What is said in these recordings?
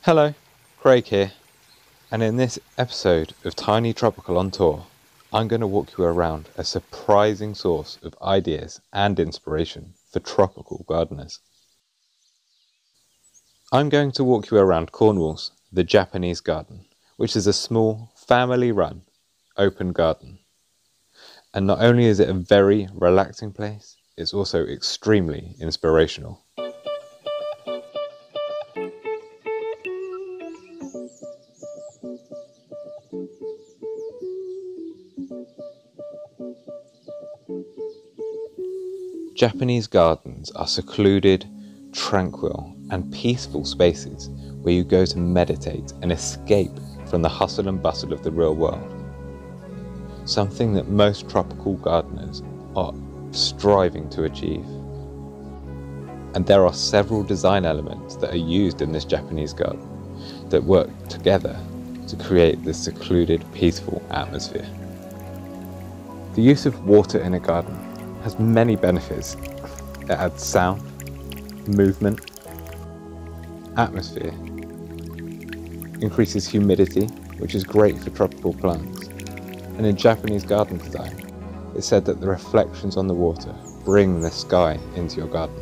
Hello, Craig here, and in this episode of Tiny Tropical on Tour, I'm going to walk you around a surprising source of ideas and inspiration for tropical gardeners. I'm going to walk you around Cornwall's The Japanese Garden, which is a small, family-run, open garden. And not only is it a very relaxing place, it's also extremely inspirational. Japanese gardens are secluded, tranquil, and peaceful spaces where you go to meditate and escape from the hustle and bustle of the real world. Something that most tropical gardeners are striving to achieve. And there are several design elements that are used in this Japanese garden that work together to create this secluded, peaceful atmosphere. The use of water in a garden has many benefits. It adds sound, movement, atmosphere, increases humidity, which is great for tropical plants. And in Japanese garden design, it's said that the reflections on the water bring the sky into your garden.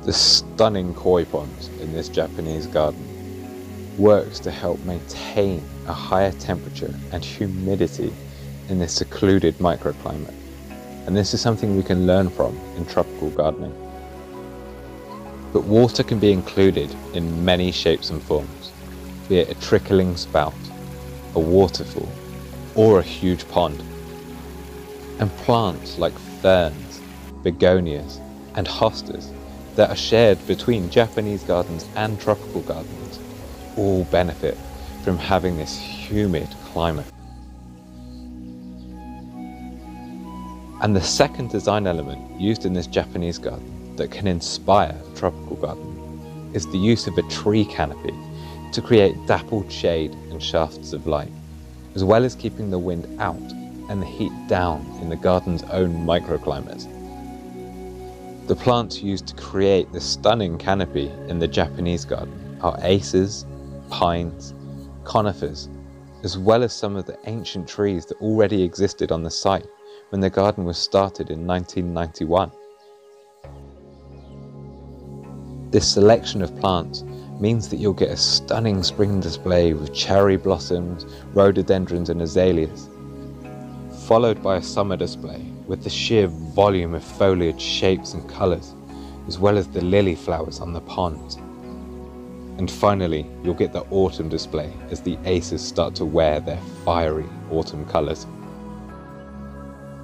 The stunning koi ponds in this Japanese garden works to help maintain a higher temperature and humidity in this secluded microclimate. And this is something we can learn from in tropical gardening. But water can be included in many shapes and forms, be it a trickling spout, a waterfall, or a huge pond. And plants like ferns, begonias, and hostas that are shared between Japanese gardens and tropical gardens all benefit from having this humid climate. And the second design element used in this Japanese garden that can inspire a tropical garden is the use of a tree canopy to create dappled shade and shafts of light, as well as keeping the wind out and the heat down in the garden's own microclimate. The plants used to create the stunning canopy in the Japanese garden are acers, pines, conifers, as well as some of the ancient trees that already existed on the site when the garden was started in 1991. This selection of plants means that you'll get a stunning spring display with cherry blossoms, rhododendrons and azaleas, followed by a summer display with the sheer volume of foliage shapes and colours, as well as the lily flowers on the pond. And finally, you'll get the autumn display as the acers start to wear their fiery autumn colours.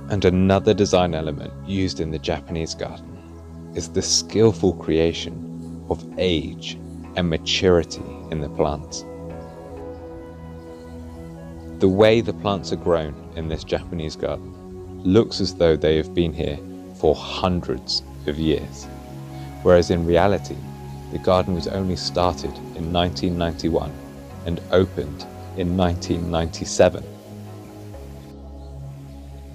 And another design element used in the Japanese garden is the skillful creation of age and maturity in the plants. The way the plants are grown in this Japanese garden looks as though they have been here for hundreds of years, whereas in reality, the garden was only started in 1991 and opened in 1997.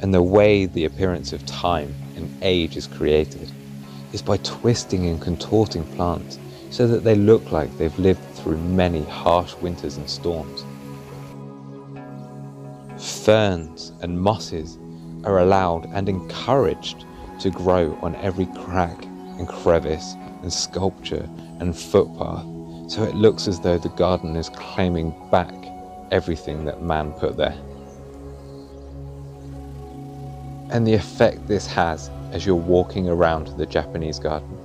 And the way the appearance of time and age is created is by twisting and contorting plants so that they look like they've lived through many harsh winters and storms. Ferns and mosses are allowed and encouraged to grow on every crack and crevice and sculpture and footpath, so it looks as though the garden is claiming back everything that man put there. And the effect this has as you're walking around the Japanese garden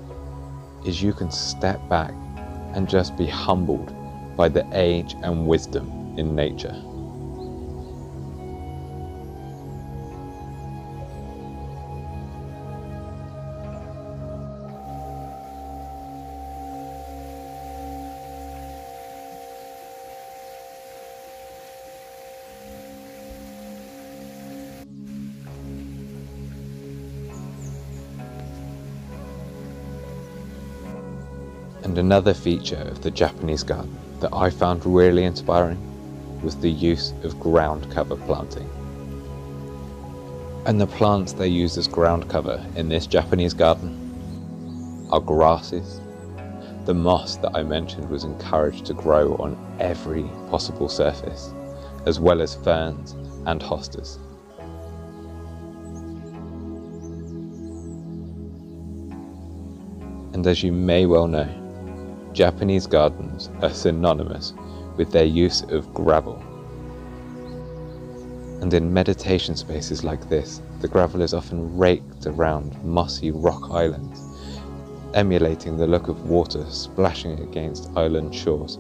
is you can step back and just be humbled by the age and wisdom in nature. And another feature of the Japanese garden that I found really inspiring was the use of ground cover planting. And the plants they use as ground cover in this Japanese garden are grasses. The moss that I mentioned was encouraged to grow on every possible surface, as well as ferns and hostas. And as you may well know, Japanese gardens are synonymous with their use of gravel. And in meditation spaces like this, the gravel is often raked around mossy rock islands, emulating the look of water splashing against island shores.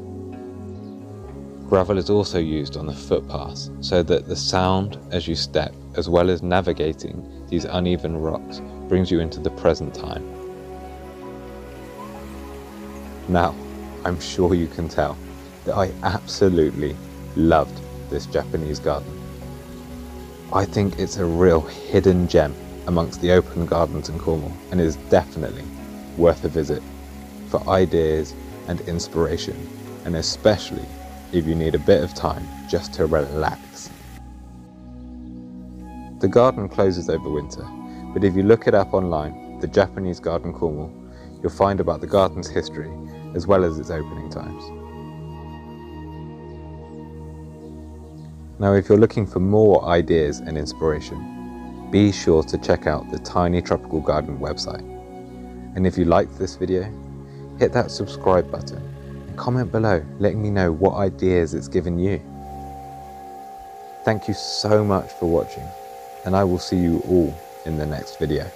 Gravel is also used on the footpaths so that the sound as you step, as well as navigating these uneven rocks, brings you into the present time. Now, I'm sure you can tell that I absolutely loved this Japanese garden. I think it's a real hidden gem amongst the open gardens in Cornwall and is definitely worth a visit for ideas and inspiration, and especially if you need a bit of time just to relax. The garden closes over winter, but if you look it up online, the Japanese Garden Cornwall, you'll find about the garden's history as well as its opening times. Now, if you're looking for more ideas and inspiration, be sure to check out the Tiny Tropical Garden website. And if you liked this video, hit that subscribe button and comment below letting me know what ideas it's given you. Thank you so much for watching, and I will see you all in the next video.